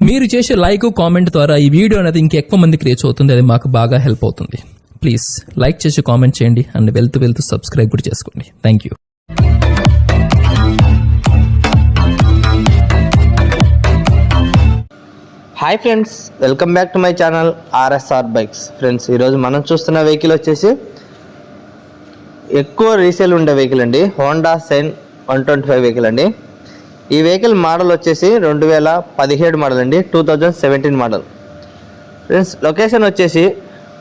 మీరు చేసే like comment ద్వారా ఈ వీడియో అనేది ఇంకెక్కువ మందికి రీచ్ అవుతుంది. అది మాకు బాగా హెల్ప్ అవుతుంది. ప్లీజ్ లైక్ చేసి కామెంట్ చేయండి అండ్ వెళ్తూ సబ్స్క్రైబ్ కూడా చేసుకోండి. Thank you. Hi friends, welcome back to my channel RSR bikes. Friends, ఈరోజు మనం చూస్తున్న వెహికల్ వచ్చేసి ఎక్కువ రీసేల్ ఉండే వెహికల్ అండి. హోండా సైన్ 125 వెహికల్ అండి. ఈ వెహికల్ మోడల్ వచ్చేసి 2017 మోడల్ అండి, 2017 మోడల్. ఫ్రెండ్స్, లొకేషన్ వచ్చేసి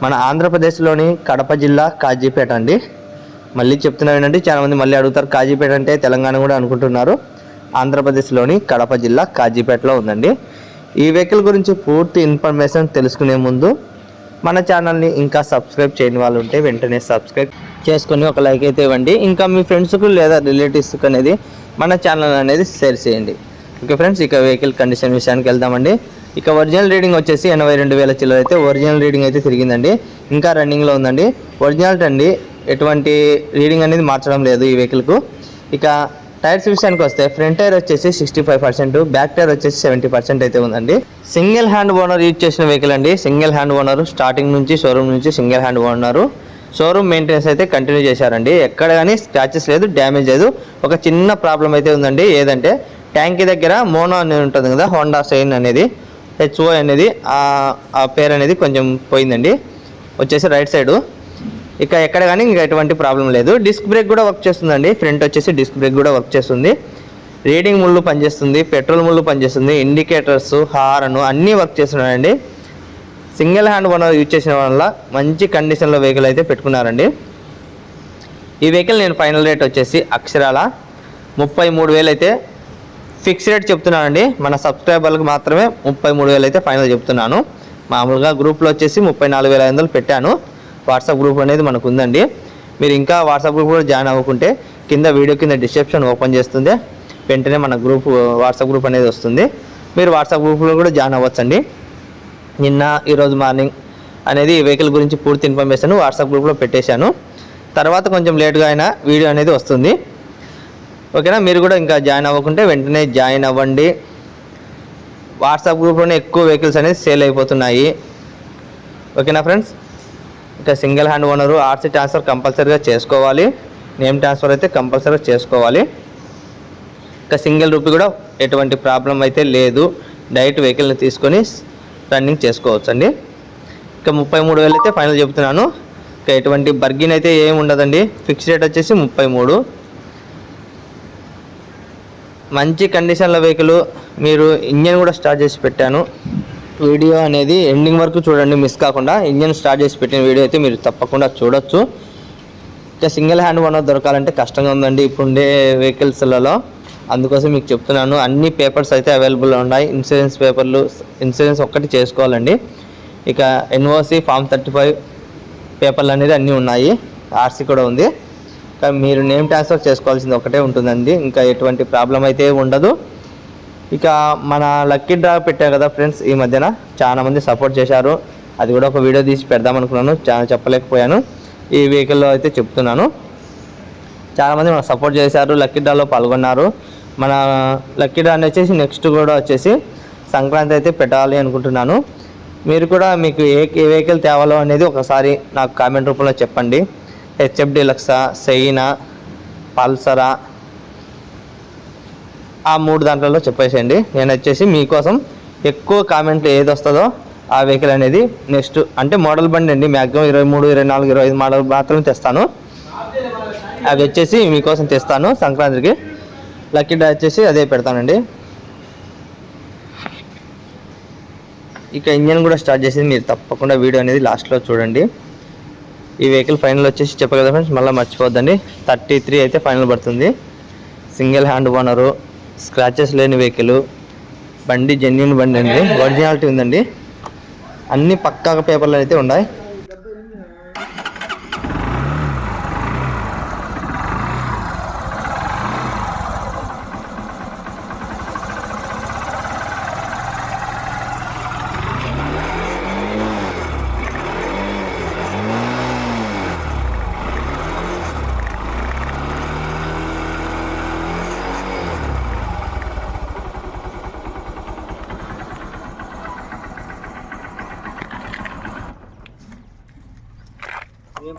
మన ఆంధ్రప్రదేశ్లోని కడప జిల్లా కాజీపేట అండి. మళ్ళీ చెప్తున్నా వినండి, చాలామంది మళ్ళీ అడుగుతారు కాజీపేట అంటే తెలంగాణ కూడా అనుకుంటున్నారు. ఆంధ్రప్రదేశ్లోని కడప జిల్లా కాజీపేటలో ఉందండి. ఈ వెహికల్ గురించి పూర్తి ఇన్ఫర్మేషన్ తెలుసుకునే ముందు మన ఛానల్ని ఇంకా సబ్స్క్రైబ్ చేయని వాళ్ళు ఉంటే వెంటనే సబ్స్క్రైబ్ చేసుకొని ఒక లైక్ అయితే ఇవ్వండి. ఇంకా మీ ఫ్రెండ్స్కు లేదా రిలేటివ్స్కి అనేది మన ఛానల్ అనేది షేర్ చేయండి. ఓకే ఫ్రెండ్స్, ఇక వెహికల్ కండిషన్ విషయానికి వెళ్దామండి. ఇక ఒరిజినల్ రీడింగ్ వచ్చేసి 82,000 చిల్లర అయితే ఒరిజినల్ రీడింగ్ అయితే తిరిగిందండి. ఇంకా రన్నింగ్లో ఉందండి. ఒరిజినల్ అండి, ఎటువంటి రీడింగ్ అనేది మార్చడం లేదు ఈ వెహికల్కు. ఇక టైర్స్ విషయానికి వస్తే ఫ్రంట్ టైర్ వచ్చేసి 65%, బ్యాక్ టైర్ వచ్చేసి 70% అయితే ఉందండి. సింగిల్ హ్యాండ్ ఓనర్ యూజ్ చేసిన వెహికల్ అండి. సింగిల్ హ్యాండ్ ఓనర్, స్టార్టింగ్ నుంచి షోరూమ్ నుంచి single hand owner. Showroom maintenance అయితే కంటిన్యూ చేశారండి. ఎక్కడ కానీ స్క్రాచెస్ లేదు, డ్యామేజ్ లేదు. ఒక చిన్న ప్రాబ్లం అయితే ఉందండి. ఏదంటే ట్యాంకీ దగ్గర మోనో అనేది ఉంటుంది కదా, హోండా సైన్ అనేది, HO అనేది ఆ పేరు అనేది కొంచెం పోయిందండి, వచ్చేసి రైట్ సైడు. ఇక ఎక్కడ కానీ ఇంకా ఎటువంటి ప్రాబ్లం లేదు. డిస్క్ బ్రేక్ కూడా వర్క్ చేస్తుందండి. ఫ్రంట్ వచ్చేసి డిస్క్ బ్రేక్ కూడా వర్క్ చేస్తుంది. రీడింగ్ ముళ్ళు పనిచేస్తుంది, పెట్రోల్ ముళ్ళు పనిచేస్తుంది, ఇండికేటర్స్, హార్న్ అన్నీ వర్క్ చేస్తున్నాయండి. సింగిల్ హ్యాండ్ ఓనర్ యూజ్ చేసిన వల్ల మంచి కండిషన్లో వెహికల్ అయితే పెట్టుకున్నారండి. ఈ వెహికల్ నేను ఫైనల్ రేట్ వచ్చేసి అక్షరాల 33,000 అయితే ఫిక్స్ రేట్ చెప్తున్నానండి. మన సబ్స్క్రైబర్లకు మాత్రమే 33,000 అయితే ఫైనల్ చెప్తున్నాను. మామూలుగా గ్రూప్లో వచ్చేసి 34,500 పెట్టాను. వాట్సాప్ గ్రూప్ అనేది మనకు ఉందండి. మీరు ఇంకా వాట్సాప్ గ్రూప్ కూడా జాయిన్ అవ్వకుంటే కింద వీడియో కింద డిస్క్రిప్షన్ ఓపెన్ చేస్తుంది, వెంటనే మన గ్రూప్ వాట్సాప్ గ్రూప్ అనేది వస్తుంది. మీరు వాట్సాప్ గ్రూప్లో కూడా జాయిన్ అవ్వచ్చండి. నిన్న ఈరోజు మార్నింగ్ అనేది ఈ వెహికల్ గురించి పూర్తి ఇన్ఫర్మేషన్ వాట్సాప్ గ్రూప్లో పెట్టేశాను. తర్వాత కొంచెం లేట్గా అయినా వీడియో అనేది వస్తుంది. ఓకేనా, మీరు కూడా ఇంకా జాయిన్ అవ్వకుంటే వెంటనే జాయిన్ అవ్వండి. వాట్సాప్ గ్రూప్లోనే ఎక్కువ వెహికల్స్ అనేది సేల్ అయిపోతున్నాయి. ఓకేనా ఫ్రెండ్స్, ఇంకా single hand owner RC transfer కంపల్సరీగా చేసుకోవాలి. నేమ్ ట్రాన్స్ఫర్ అయితే కంపల్సరీగా చేసుకోవాలి. ఇంకా సింగిల్ రూపీ కూడా ఎటువంటి ప్రాబ్లం అయితే లేదు. డైరెక్ట్ వెహికల్ని తీసుకొని రన్నింగ్ చేసుకోవచ్చు అండి. ఇంకా 33,000 అయితే ఫైనల్ చెప్తున్నాను. ఇంకా ఎటువంటి బర్గిన్ అయితే ఏమి ఉండదండి. ఫిక్స్ రేట్ వచ్చేసి 33. మంచి కండిషన్ల వెహికల్. మీరు ఇంజన్ కూడా స్టార్ట్ చేసి పెట్టాను. వీడియో అనేది ఎండింగ్ వరకు చూడండి, మిస్ కాకుండా. ఇంజన్ స్టార్ట్ చేసి పెట్టిన వీడియో అయితే మీరు తప్పకుండా చూడొచ్చు. ఇంకా సింగిల్ హ్యాండ్ ఓనర్ దొరకాలంటే కష్టంగా ఉందండి ఇప్పుడుండే వెహికల్స్లలో. అందుకోసం మీకు చెప్తున్నాను, అన్ని పేపర్స్ అయితే అవైలబుల్ ఉన్నాయి. ఇన్సూరెన్స్ పేపర్లు, ఇన్సూరెన్స్ ఒక్కటి చేసుకోవాలండి. ఇక NOC ఫామ్ 35 పేపర్లు అనేది అన్నీ ఉన్నాయి. ఆర్సీ కూడా ఉంది. కానీ మీరు నేమ్ ట్రాన్స్ఫర్ చేసుకోవాల్సింది ఒకటే ఉంటుందండి. ఇంకా ఎటువంటి ప్రాబ్లం అయితే ఉండదు. ఇక మన లక్కీ డ్రా పెట్టారు కదా ఫ్రెండ్స్, ఈ మధ్యన చాలామంది సపోర్ట్ చేశారు. అది కూడా ఒక వీడియో తీసి పెడదాం అనుకున్నాను, చాలా చెప్పలేకపోయాను. ఈ వెహికల్లో అయితే చెప్తున్నాను. చాలామంది మనకు సపోర్ట్ చేశారు, లక్కీ డ్రాలో పాల్గొన్నారు. మన లక్కీ డ్రా వచ్చేసి నెక్స్ట్ కూడా వచ్చేసి సంక్రాంతి అయితే పెట్టాలి అనుకుంటున్నాను. మీరు కూడా మీకు ఏ వెహికల్ తేవాలో అనేది ఒకసారి నాకు కామెంట్ రూపంలో చెప్పండి. HF డీలక్సా, సైనా, పల్సరా, ఆ 3 దాంట్లలో చెప్పేసేయండి. నేను వచ్చేసి మీకోసం ఎక్కువ కామెంట్లు ఏది వస్తుందో ఆ వెహికల్ అనేది నెక్స్ట్ అంటే మోడల్ బండి అండి. మ్యాక్సిమం 23, 24, 25 మోడల్ మాత్రమే తెస్తాను. అవి వచ్చేసి మీకోసం తెస్తాను సంక్రాంతికి. లక్కీ డ్రా వచ్చేసి అదే పెడతానండి. ఇక ఇంజన్ కూడా స్టార్ట్ చేసి మీరు తప్పకుండా వీడియో అనేది లాస్ట్లో చూడండి. ఈ వెహికల్ ఫైనల్ వచ్చేసి చెప్పారు కదా ఫ్రెండ్స్, మళ్ళీ మర్చిపోద్దండి. 33 అయితే ఫైనల్ పడుతుంది. సింగిల్ హ్యాండ్ ఓనరు, స్క్రాచెస్ లేని వెహికల్, బండి జెన్యున్ బండి అండి, ఒరిజినాలిటీ ఉందండి. అన్ని పక్కాగా పేపర్లు అయితే ఉన్నాయి. ఏం